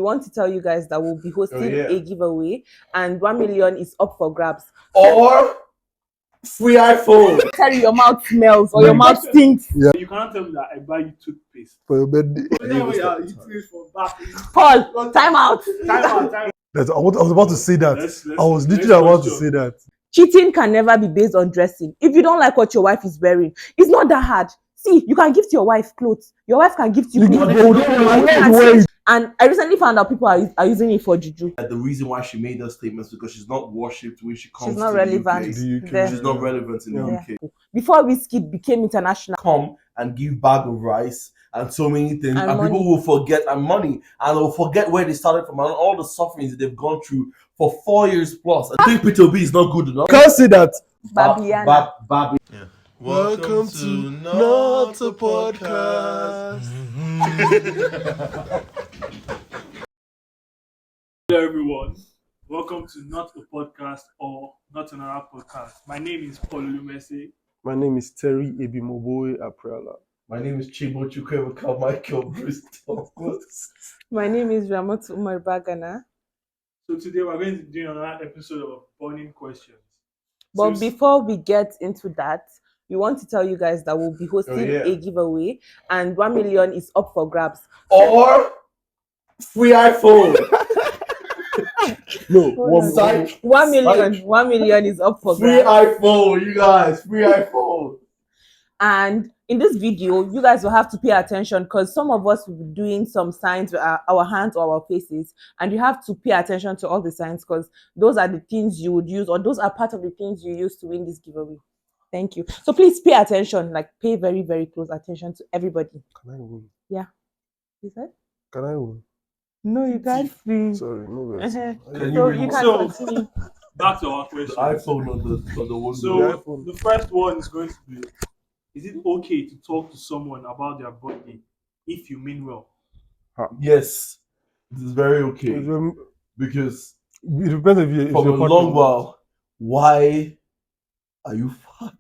want to tell you guys that we'll be hosting a giveaway, and 1 million is up for grabs. Or free iPhone. Tell you your mouth smells or your mouth stinks. Yeah. You cannot tell me that I buy you toothpaste for your birthday. Paul, time out. I was about to say that. I was literally about to say that. Cheating can never be based on dressing. If you don't like what your wife is wearing, it's not that hard. See, you can gift your wife clothes. Your wife can gift you clothes. And I recently found out people are using it for juju. The reason why she made those statements because she's not worshipped when she comes she's not to relevant. the UK. She's not relevant in the UK. Before Wizkid became international, come and give bag of rice and so many things, and people will forget, and money, and they'll forget where they started from and all the sufferings that they've gone through for 4 years plus. I think Peter B is not good enough. Can't say that. Babi. Yeah. Welcome to Not a Podcast. Hello everyone, welcome to Not a Podcast or Not Another Podcast. My name is Paul Lumese. My name is Terry Ebimoboe Aprala. My name is Chibo Chukwuemeka Michael Bristol. My name is Ramot Umar Bagana. So today we're going to do another episode of Burning Questions. But before we get into that, we want to tell you guys that we'll be hosting a giveaway, and 1 million is up for grabs. Or free iPhone. No, 1 million. 1 million is up for free grabs. iPhone, you guys. Free iPhone. And in this video, you guys will have to pay attention because some of us will be doing some signs with our hands or our faces, and you have to pay attention to all the signs because those are the things you would use, or those are part of the things you use to win this giveaway. Thank you. So please pay attention, like pay very, very close attention to everybody. Can I win? Yeah. You said? Can I win? No, you can't see. Sorry, no way. You can continue. Back to our question. The iPhone or the one. So the first one is going to be: is it okay to talk to someone about their birthday if you mean well? Yes, it is very okay because it depends if you from a long while. Why are you fat?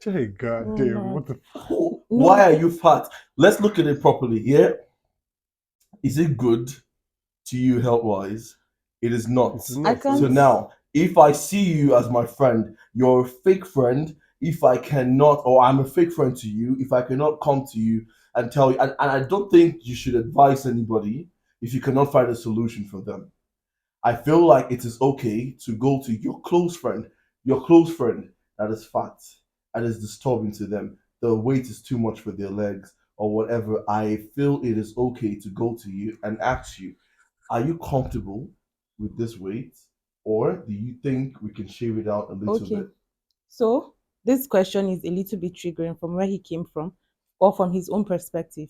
Hey, God damn! What the? Why are you fat? Let's look at it properly. Yeah, is it good to you health wise? It is not. So now, if I see you as my friend, you're a fake friend. If I cannot, or I'm a fake friend to you, if I cannot come to you and tell you, and I don't think you should advise anybody if you cannot find a solution for them. I feel like it is okay to go to your close friend that is fat, and is disturbing to them. The weight is too much for their legs or whatever. I feel it is okay to go to you and ask you, are you comfortable with this weight? Or do you think we can shave it out a little bit? So this question is a little bit triggering from where he came from or from his own perspective.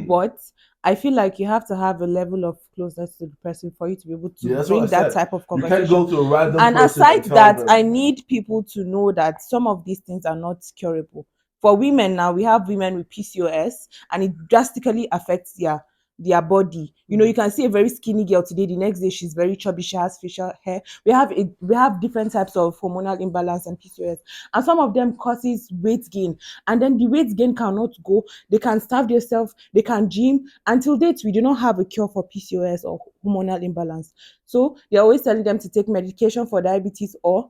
But I feel like you have to have a level of closeness to the person for you to be able to bring that type of conversation. You can't go to a random and person aside and that, them. I need people to know that some of these things are not curable. For women now, we have women with PCOS, and it drastically affects their body. You know, you can see a very skinny girl today, the next day she's very chubby, she has facial hair. We have different types of hormonal imbalance and PCOS, and some of them causes weight gain, and then the weight gain cannot go. They can starve themselves, they can gym. Until date, we do not have a cure for PCOS or hormonal imbalance. So they're always telling them to take medication for diabetes or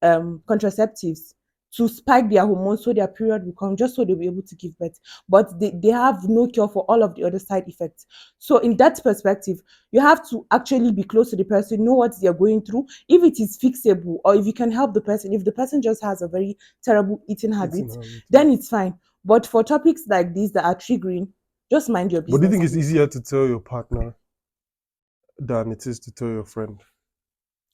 contraceptives to spike their hormones so their period will come, just so they'll be able to give birth. But they have no cure for all of the other side effects. So in that perspective, you have to actually be close to the person, know what they're going through, if it is fixable, or if you can help the person. If the person just has a very terrible eating habit, then it's fine. But for topics like these that are triggering, just mind your business. But do you think it's easier to tell your partner than it is to tell your friend?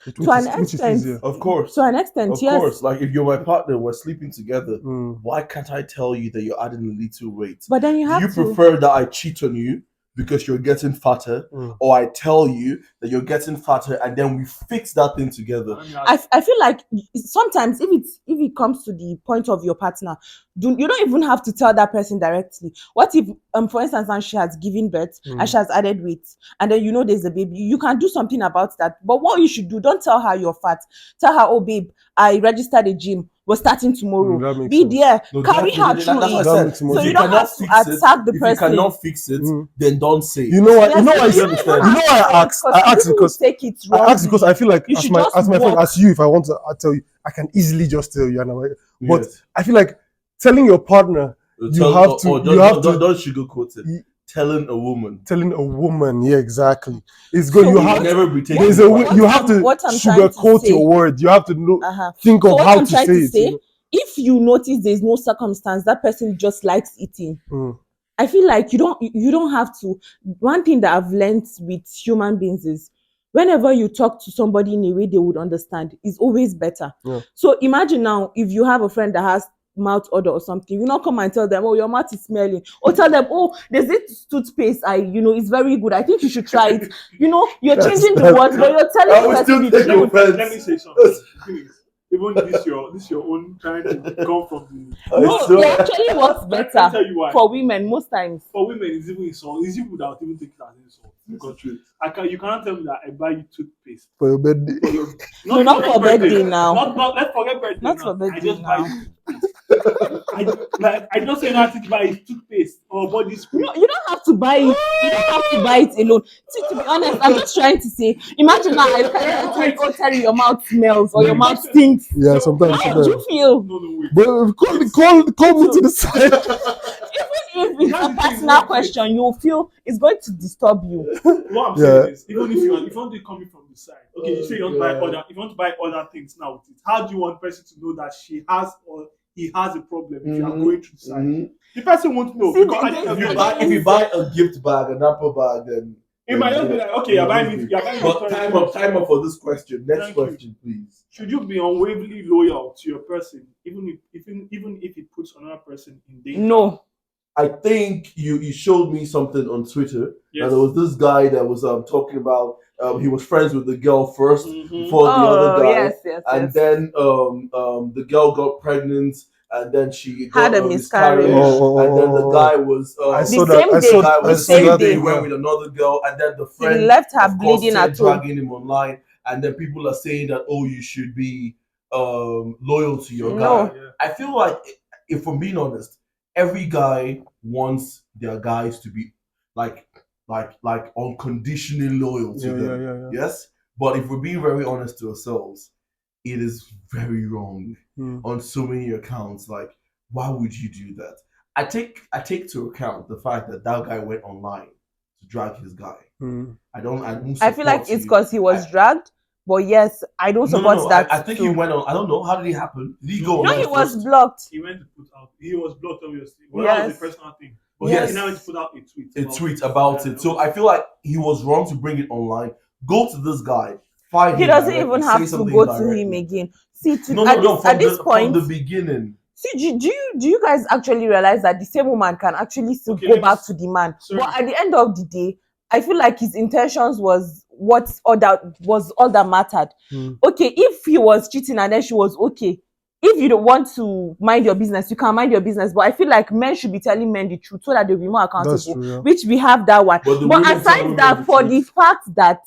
To an extent, of course. To an extent, yes. Of course. Like if you're my partner, we're sleeping together. Why can't I tell you that you're adding a little weight? But then you have to. Do you prefer that I cheat on you because you're getting fatter, or I tell you that you're getting fatter and then we fix that thing together? I feel like sometimes if it comes to the point of your partner, you don't even have to tell that person directly. What if for instance, and she has given birth and she has added weight, and then there's a baby? You can do something about that. But what you should do, don't tell her you're fat. Tell her, oh babe, I registered a gym. we're starting tomorrow. That makes Be sense. there, No, carry her definitely, through that's what it. I said. makes more So If you you don't cannot have to fix it, attack the if you person. cannot fix it, then don't say it. You know what? Yes, You know what? you don't even You know have why to I asked? because I some asked people will because take it I asked because wrongly. I feel like You as should my just friend, walk. as you, if I want to, I tell you, I can easily just tell you, and I'm like, but Yes. I feel like telling your partner, you have to Don't sugarcoat it. y- Telling a woman. telling a woman, yeah, exactly. It's So good. You It will have never to. be taken. There's a way, back. you have to what I'm trying to sugarcoat say. your word. You have to know, think So of what how I'm to trying say to it. say, You know? if you notice there's no circumstance, that person just likes eating. Mm. I feel like you don't have to. One thing that I've learned with human beings is whenever you talk to somebody in a way they would understand, is always better. Yeah. So imagine now if you have a friend that has mouth odor or something, you not come and tell them, oh, your mouth is smelling, or tell them, oh, there's this toothpaste, it's very good, I think you should try it. You're changing the words, but you're telling I the will person still the take truth. offense. Let me say something. Please. Even this your own trying to come from the. No, still- it actually works Let me better tell you why. for women most times. For women, it's even insult. It's even without even taking it as insult. Because you cannot tell me that I buy you toothpaste For your birthday. for your No, not for birthday now. Not let's forget birthday. Not now. for birthday I just now. buy you I don't say nothing to buy his toothpaste or body spray. No, you don't have to buy it. You don't have to buy it alone. See, to be honest, I'm just trying to say, imagine now I can't go tell you your mouth smells or your mouth stinks. Yeah, No, sometimes. How would you feel? No, wait. But call me to the side. Even if it's a personal question, you will feel it's going to disturb you. What I'm Yeah. saying is, even if you want to come in from the side, okay, you say you want to buy other things now with it. How do you want person to know that she has or he has a problem if you are going to the side? The person won't know. See, Because If you buy a gift bag, an apple bag, then it might just be like, okay, you're buying me. But time up for this question. Next question, please. Should you be unwaveringly loyal to your person, even if it puts another person in danger? No. I think you showed me something on Twitter. Yes. And there was this guy that was talking about he was friends with the girl first Mhm. before the other guy, Yes, and then the girl got pregnant, and then she Had got a miscarriage. and then the guy was I The saw that. same I day. saw the guy I was saw same saying that. day. he went with another girl, and then the He friend left her of course bleeding said at home. dragging him online, and then people are saying that you should be loyal to your No. guy. I feel like if I'm being honest, every guy wants their guys to be like unconditionally loyal to them. Yeah. Yes, but if we're being very honest to ourselves, it is very wrong on so many accounts. Like, why would you do that? I take to account the fact that guy went online to drag his guy. I don't I feel like support it's you. because he was dragged. But yes, I don't support that. I think he went on. I don't know. How did it happen? Did he go No, on he was first? blocked. He went to put out. He was blocked, obviously. Well, that was Yes. a personal thing. But Yes. he now went to put out a tweet. A tweet about it. So I feel like he was wrong to bring it online. Go to this guy. Find He him doesn't directly, even say have to something go to directly. him again. See, From point, the beginning. see, do you guys actually realize that the same woman can actually still Okay, go back to the man? sorry. But at the end of the day, I feel like his intentions was all that mattered. Okay, if he was cheating and then she was okay, if you don't want to mind your business, you can mind your business. But I feel like men should be telling men the truth so that they'll be more accountable. That's true, yeah. Which we have that one. But But aside that, for the fact that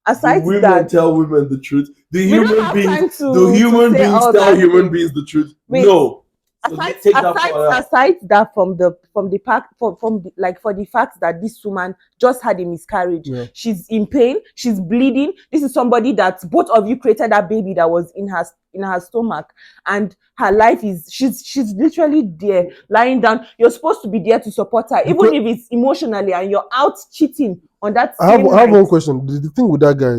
aside women that, tell women the truth. The we don't human have beings, time to- the human to say beings all tell that human thing. beings the truth. Wait. No. So aside take that part out. that from the fact for the fact that this woman just had a miscarriage, she's in pain, she's bleeding. This is somebody that both of you created that baby that was in her stomach, and her life is she's literally there lying down. You're supposed to be there to support her, even if it's emotionally, and you're out cheating on that. I have one question. The thing with that guy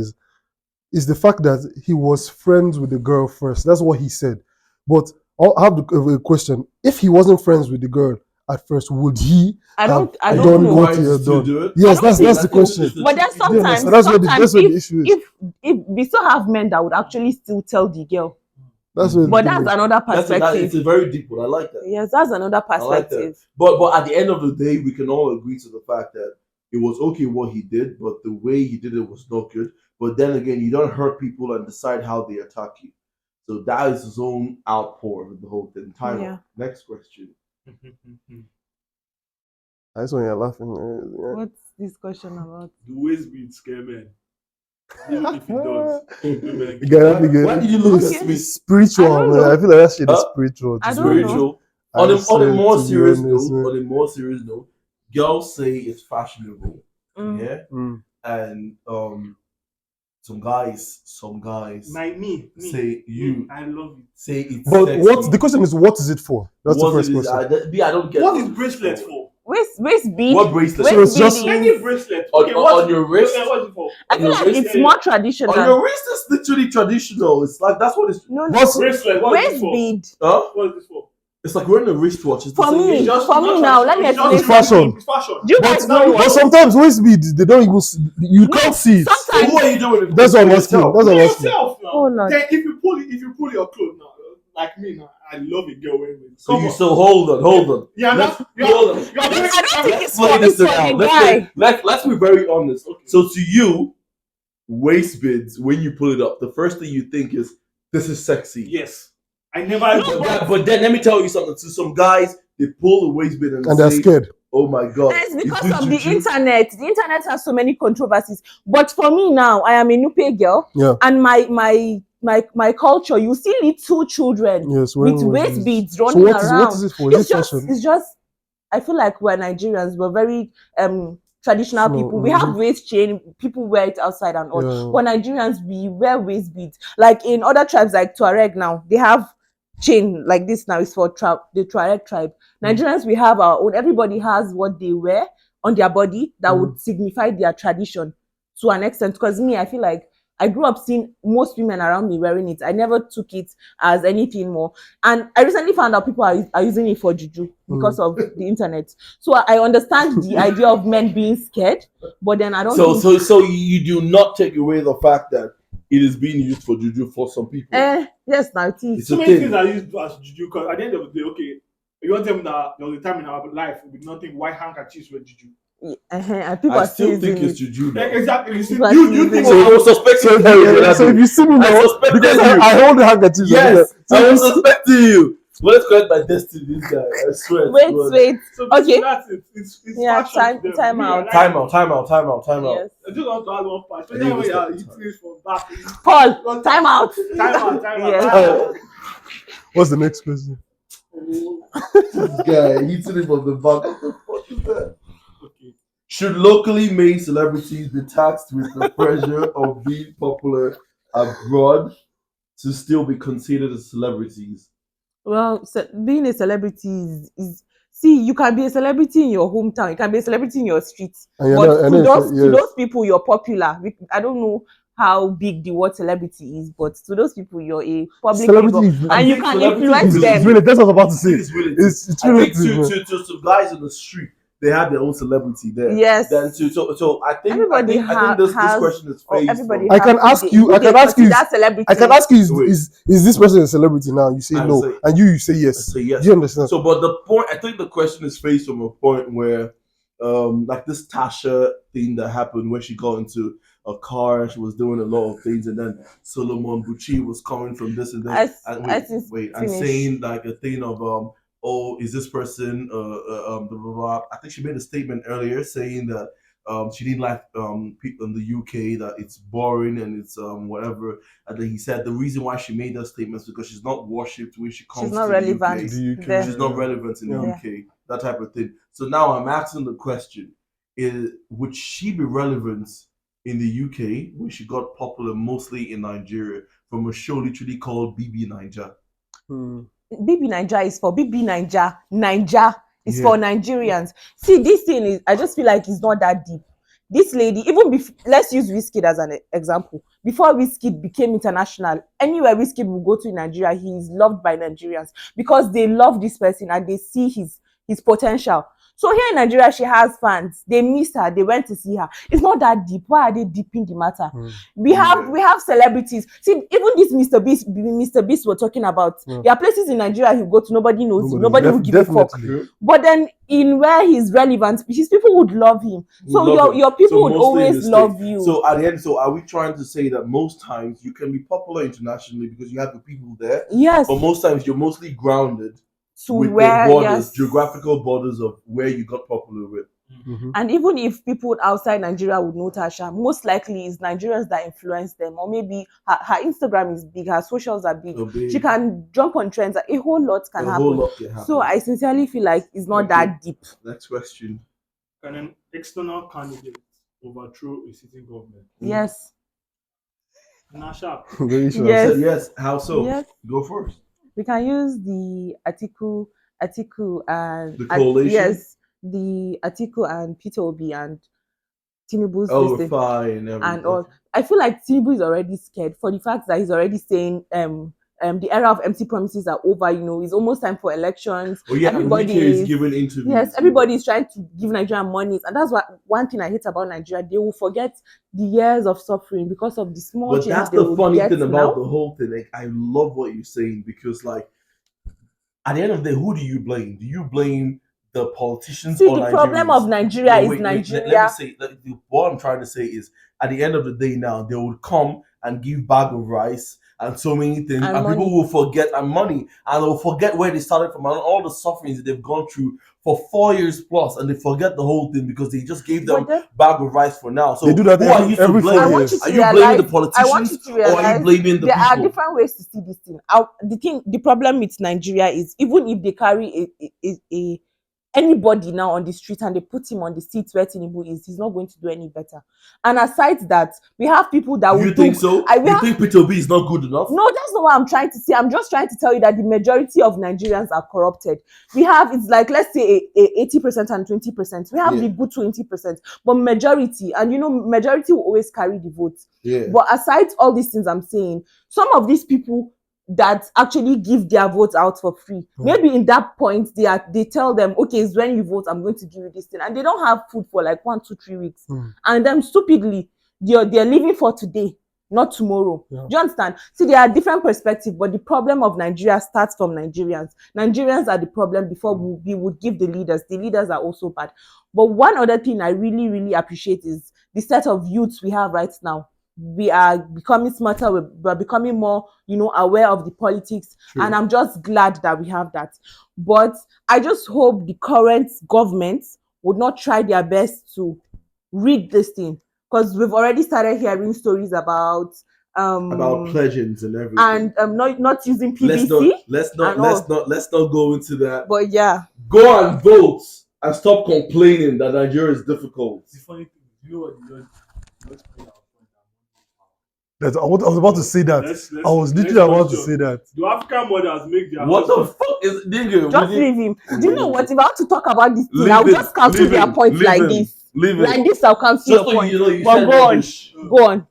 is the fact that he was friends with the girl first. That's what he said. But I have a question. If he wasn't friends with the girl at first, would he I don't done know. what he had Still done? do it? Yes, I don't that's the think question. But then sometimes that's where the issue is. if we still have men that would actually still tell the girl. That's what But that's another perspective. It's a very deep one. I like that. Yes, that's another I like that. perspective. But at the end of the day, we can all agree to the fact that it was okay what he did, but the way he did it was not good. But then again, you don't hurt people and decide how they attack you. So that is his own outpour of the whole thing. Time Yeah. up. Next question. I just when you're laughing. What's this question about? The ways we scare men. Even if it does. Why did you look at me? Spiritual, I don't man. know. I feel like that shit is spiritual. I to don't be know. honest. Spiritual. I On a swear, more to be serious honest, note, man. on a more serious note, girls say it's fashionable. Yeah. Mm. And some guys Me. say you I love it. say it's But sexy. what the question is? What is it for? That's the What first it is, question. I don't get What it. is bracelet for? Waist bead. What bracelet? Waist So it's bead just- is- Any bracelet. On- Okay, on your wrist? Okay, what is it for? I on feel your like wrist? it's more traditional. On your wrist is literally traditional. It's like that's what it's. No, What's- Bracelet. What is waist this for? bead. Huh? What is this for? It's like wearing a wristwatch. It's the For same me, thing. for me now, let me explain. It's fashion. It's fashion. Do you guys know But what? sometimes waist bead, they don't even. You can't see it. So Sometimes. who are you doing? That's what I'm for asking. yourself? That's what I'm Do asking. yourself now. Oh, Lord. Then if you pull your clothes now, like me now, I love a girl wearing it. So you so hold on. Yeah, Let's- that's hold on. I don't think Let's it's play for, this it's for out. the guy. Let's be very honest. Okay. So to you, waist bids, when you pull it up, the first thing you think is this is sexy. Yes. I never. But then let me tell you something. To some guys, they pull the waist bid and They're say, scared. "Oh my god!" It's Is because this of the juju? internet. The internet has so many controversies. But for me now, I am a Nupe girl, Yeah. and my culture, you see little children Yes. with waist beads So running what around. is it for? Is It's it just, fashion? it's just. I feel like we're Nigerians. We're very traditional No, people. We have waist chain. People wear it outside and all. Yeah. But Nigerians, we wear waist beads. Like in other tribes, like Tuareg now, they have chain like this now. It's for the Tuareg tribe. Nigerians, we have our own. Everybody has what they wear on their body that would signify their tradition to an extent. Because me, I feel like I grew up seeing most women around me wearing it. I never took it as anything more. And I recently found out people are using it for juju because of the internet. So I understand the idea of men being scared, but then I don't think... So you do not take away the fact that it is being used for juju for some people. Yes, now it is. It's So a many thing. things are used as juju because at the end of the day, okay, you want them that there was a time in our life we did not think white handkerchiefs were juju. And people I are still think using it's juju. Yeah, now. exactly. You see, People are you still think So I was suspecting you. So if you see me I now, suspected because you. I hold the handkerchief. Yes, So I if was you see- suspecting you. Well, let's correct my destiny, this guy. I swear. to God. wait. so Okay. that's it. It's Yeah, fashion to them. time Me, I out. like Time it. out. Yes. I just want to add one part. I Especially when need you to are stop. eating it from back. Paul, time out. Time Yes. out. What's the next question? This guy eating it from the back. What the fuck is that? Okay. Should locally made celebrities be taxed with the pressure of being popular abroad to still be considered as celebrities? Well, being a celebrity is see, you can be a celebrity in your hometown, you can be a celebrity in your streets, And you're but not- and to then those yes. to those people, you're popular. I don't know how big the word celebrity is, but to those people, you're a public Celebrity figure, is- and you think can celebrity influence is them. Really, that's what I was about to say. It's relative. It's I think relative. to some guys on the street, they have their own celebrity there. Yes. Then so I think Everybody I think this has- question is or phased everybody from- I can has ask who you- who I they can ask you- consider celebrity. I can ask you: Wait. is this person a celebrity now? You say I no, say- and you say yes. I say yes. Do you understand? So, but the point, I think the question is phased from a point where, like this Tasha thing that happened where she got into a car, she was doing a lot of things, and then Solomon Bucci was coming from this and that, and saying like a thing of oh, is this person blah, blah, blah. I think she made a statement earlier saying that she didn't like people in the UK, that it's boring and it's whatever. And then he said the reason why she made that statement is because she's not worshipped when she comes She's not to relevant. the UK. there. She's not relevant in the Yeah. UK, that type of thing. So now I'm asking the question: would she be relevant in the UK when she got popular mostly in Nigeria from a show literally called BB Niger? BB Niger is for BB Niger. Niger is Yeah. for Nigerians. See, this thing is, I just feel like it's not that deep. This lady, even let's use Wizkid as an example. Before Wizkid became international, anywhere Wizkid will go to in Nigeria, he is loved by Nigerians because they love this person and they see his potential. So here in Nigeria, she has fans. They miss her. They went to see her. It's not that deep. Why are they deeping the matter? We have celebrities. See, even this Mr. Beast we're talking about. There are places in Nigeria he go to, nobody knows him. Nobody will give a fuck. But then in where he's relevant, his people would love him. So your people would always love you. So at the end, so are we trying to say that most times you can be popular internationally because you have the people there? Yes. But most times you're mostly grounded To with where, the borders, yes. geographical borders of where you got popular with. And even if people outside Nigeria would know Tasha, most likely it's Nigerians that influence them. Or maybe her Instagram is big, her socials are big. She can jump on trends. A whole lot can happen. So I sincerely feel like it's not that deep. Next question. Can an external candidate overthrow a sitting government? Yes. Nasha. Yes. Yes. How so? Yes. Go first. We can use the Atiku and the coalition. Yes, the Atiku and Peter Obi and Tinubu's fine and all. I feel like Tinubu is already scared for the fact that he's already saying the era of empty promises are over. It's almost time for elections. Oh yeah, everybody is giving interviews. Yes, everybody is trying to give Nigeria money, and that's one thing I hate about Nigeria. They will forget the years of suffering because of the small. But that's the funny thing about the whole thing. Like, I love what you're saying because, like, at the end of the day, who do you blame? Do you blame the politicians? See, the problem of Nigeria is Nigeria. Let me say, what I'm trying to say is, at the end of the day, now they will come and give bag of rice and so many things, and people will forget money, and they'll forget where they started from and all the sufferings that they've gone through for 4 years plus, and they forget the whole thing because they just gave them bag of rice for now. So they do that who are you to blame? Are you blaming the politicians or are you blaming the people? There are different ways to see this thing. The problem with Nigeria is even if they carry anybody now on the street and they put him on the seat where Tinubu is, he's not going to do any better. And aside that, we have people that will think so? You think Peter Obi is not good enough? No, that's not what I'm trying to say. I'm just trying to tell you that the majority of Nigerians are corrupted. We have, it's like, let's say 80% and 20%. We have the good 20%, but majority, and majority will always carry the votes. Yeah. But aside all these things I'm saying, some of these people that actually give their votes out for free. Maybe in that point they tell them, okay, it's when you vote, I'm going to give you this thing, and they don't have food for like 1, 2, 3 weeks, and then stupidly they're living for today, not tomorrow. Do you understand? See, there are different perspectives, but the problem of Nigeria starts from Nigerians. Nigerians are the problem before we would give the leaders. The leaders are also bad. But one other thing I really, really appreciate is the set of youths we have right now. We are becoming smarter, we're becoming more, aware of the politics. True. And I'm just glad that we have that. But I just hope the current government would not try their best to rig this thing, because we've already started hearing stories about pledgings and everything, and not using PVC. Let's not go into that. But yeah, go and vote and stop complaining that Nigeria is difficult. The funny thing, you know what? I was about to say that. I was literally about to say that. Do African mothers make their What the fuck is nigga? Just leave him. Do you know what? If I want to talk about this thing, I'll just cancel their points like this. Like this, I'll cancel your point. But go on. Let's go on.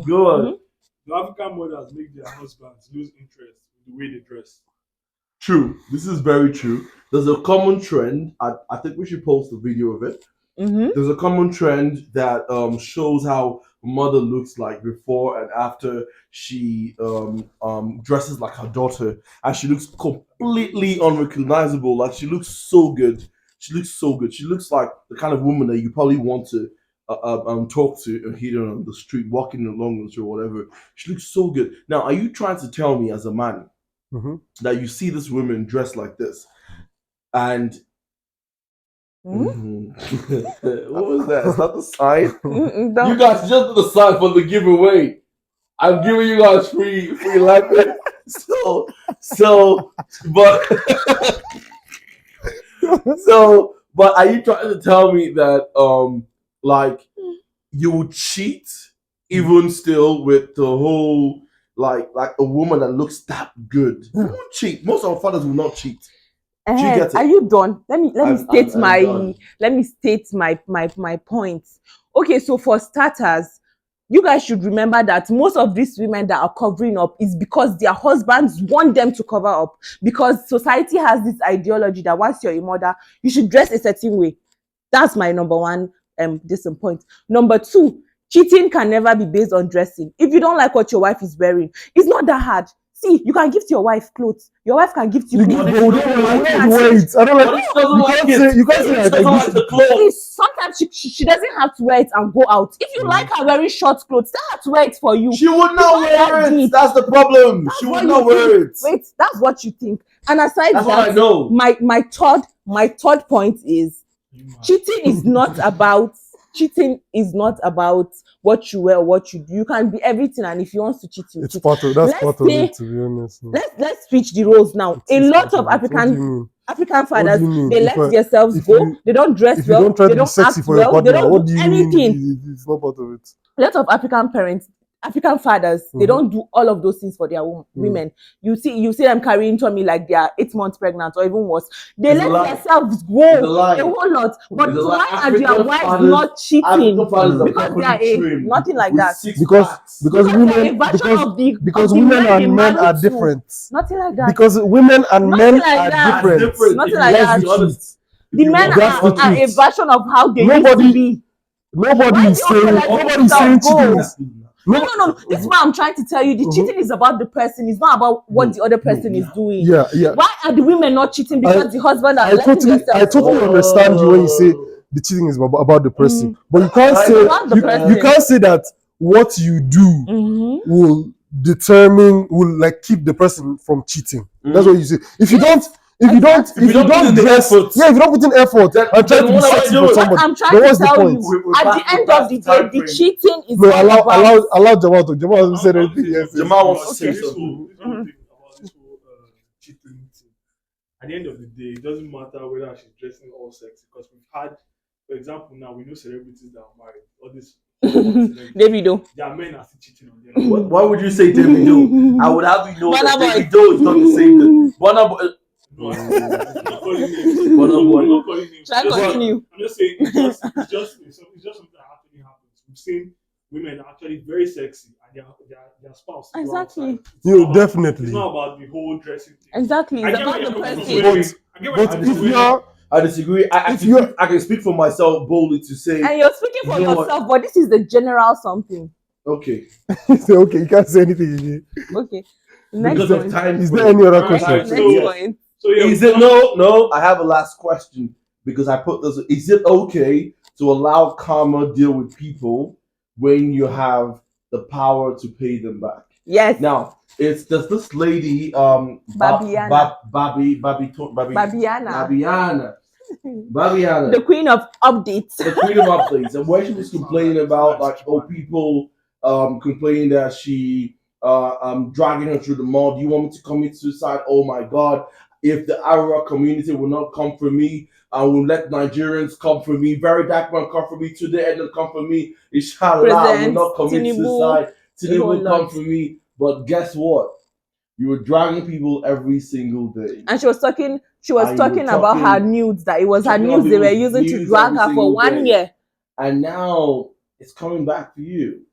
Go on. Do African mothers make their husbands lose interest in the way they dress? True. This is very true. There's a common trend. I think we should post a video of it. There's a common trend that shows how a mother looks like before and after she dresses like her daughter, and she looks completely unrecognizable. Like, she looks so good. She looks like the kind of woman that you probably want to talk to and hear on the street, walking along the street or whatever. She looks so good. Now, are you trying to tell me as a man that you see this woman dressed like this, and what was that? Is that the sign? You guys just did the sign for the giveaway. I'm giving you guys free life. But are you trying to tell me that like you would cheat even still with the whole like a woman that looks that good? You won't cheat. Most of our fathers will not cheat. Are you done? Let me state my points. Okay, so for starters, you guys should remember that most of these women that are covering up is because their husbands want them to cover up, because society has this ideology that once you're a mother, you should dress a certain way. That's my number one point. Number two, cheating can never be based on dressing. If you don't like what your wife is wearing, it's not that hard. See, you can gift your wife clothes. Your wife can gift you You clothes. give, but Wait, wait. I don't But like. if she doesn't like it, You can't say if like she doesn't like the clothes. Sometimes she doesn't have to wear it and go out. If you like her wearing short clothes, tell her to wear it for you. She would not wear it. That's the problem. She would not wear it. Wait, that's what you think. And aside That's that, what I know. my third point is cheating is not about what you wear or what you do. You can be everything, and if you want to cheat, you It's cheat. part of it, to be honest. Let's switch the roles now. A lot of African fathers, they let themselves go. They don't dress well. Don't try they to be don't sexy act for your well. partner. They don't What do do you anything. mean? It's not part of it. A lot of African fathers, they don't do all of those things for their women. You see them carrying tummy like they are 8 months pregnant or even worse. They let themselves go a whole lot. But why are their wives not cheating? Because they are nothing like that. Because women and men are different. Nothing like that. Because women and men are different. Nothing like that. The men are a version of how they used to be. Nobody is saying cheating is. No. This is what I'm trying to tell you. The cheating is about the person. It's not about what the other person is doing. Yeah. Why are the women not cheating? Because the husband are letting themselves I totally understand you when you say the cheating is about the person. But you can't say that what you do will like keep the person from cheating. That's what you say. If you don't dress, if you don't put in effort and try to be sexy for somebody, I'm trying to tell you, at the end of the day, the cheating is allow Jamal to. Jamal said anything. Yes. Jamal wants to say This something. whole thing about this whole cheating thing. At the end of the day, it doesn't matter whether she's dressing all sexy, because we've had, for example, now we know celebrities that are married. All this Davido. Their men are still cheating on them. Why would you say Davido? I would have you know that Davido is not the same thing. No, I'm not calling him. Shall I continue? I'm just saying it's just something that actually happens. We've seen women actually very sexy and their spouse. Exactly. Definitely. It's not about the whole dressing thing. Exactly. It's about the person. But if you're, I disagree. I can speak for myself boldly to say. And you're speaking for yourself, but this is the general something. Okay. Okay, you can't say anything again. Okay. Because of time. Is there any other question? Next point. Is it no? I have a last question because I put this. Is it okay to allow karma deal with people when you have the power to pay them back? Yes. Now there's this lady Babiana. Babiana, the queen of updates. And where she was complaining about people complaining that she dragging her through the mud. You want me to commit suicide? Oh my God. If the Arab community will not come for me, I will let Nigerians come for me. Very dark man come for me. Today and come for me. Inshallah, I will not commit suicide. Tinubu will come for me. But guess what? You were dragging people every single day. And she was talking about her nudes, that it was her nudes they were using to drag her for 1 year. And now it's coming back to you.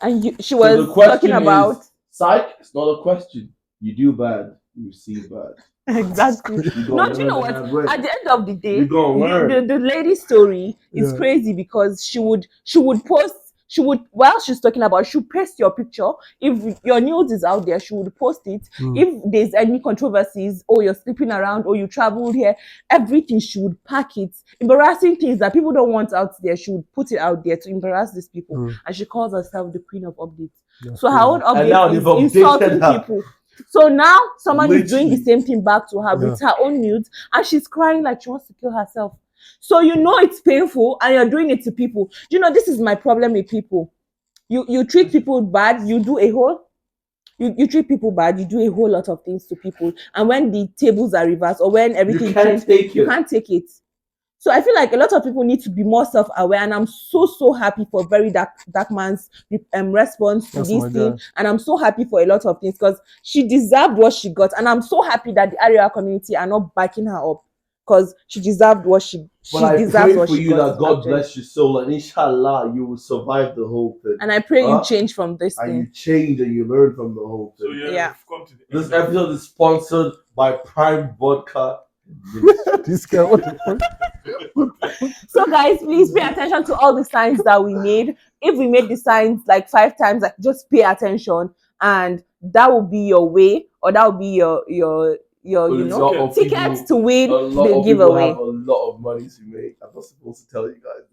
And she was talking about psych, it's not a question. You do bad, you receive bad. Exactly. No, do you know what? At the end of the day, the lady's story is crazy because she would post, while she's talking about, she would paste your picture. If your news is out there, she would post it. If there's any controversies, or you're sleeping around, or you traveled here, everything, she would pack it. Embarrassing things that people don't want out there, she would put it out there to embarrass these people. And she calls herself the queen of updates. So her own update is insulting people. So now someone is doing the same thing back to her with her own nudes, and she's crying like she wants to kill herself. So you know it's painful, and you're doing it to people. This is my problem with people. You treat people bad, you treat people bad, you do a whole lot of things to people, and when the tables are reversed or when everything changes, you can't take it. So I feel like a lot of people need to be more self-aware, and I'm so happy for very dark man's response to this thing, and I'm so happy for a lot of things because she deserved what she got, and I'm so happy that the area community are not backing her up because she deserved what she deserved. I pray for you that God bless your soul, and inshallah you will survive the whole thing. And I pray you change from this thing. And you change and you learn from the whole thing. So this episode is sponsored by Prime Vodka. This guy, what the fuck? So guys, please pay attention to all the signs that we made. If we made the signs like 5 times, like just pay attention and that will be your way, or that will be your But you a know, lot of tickets people- to win A lot the of people giveaway. have a lot of money to make. I'm not supposed to tell you guys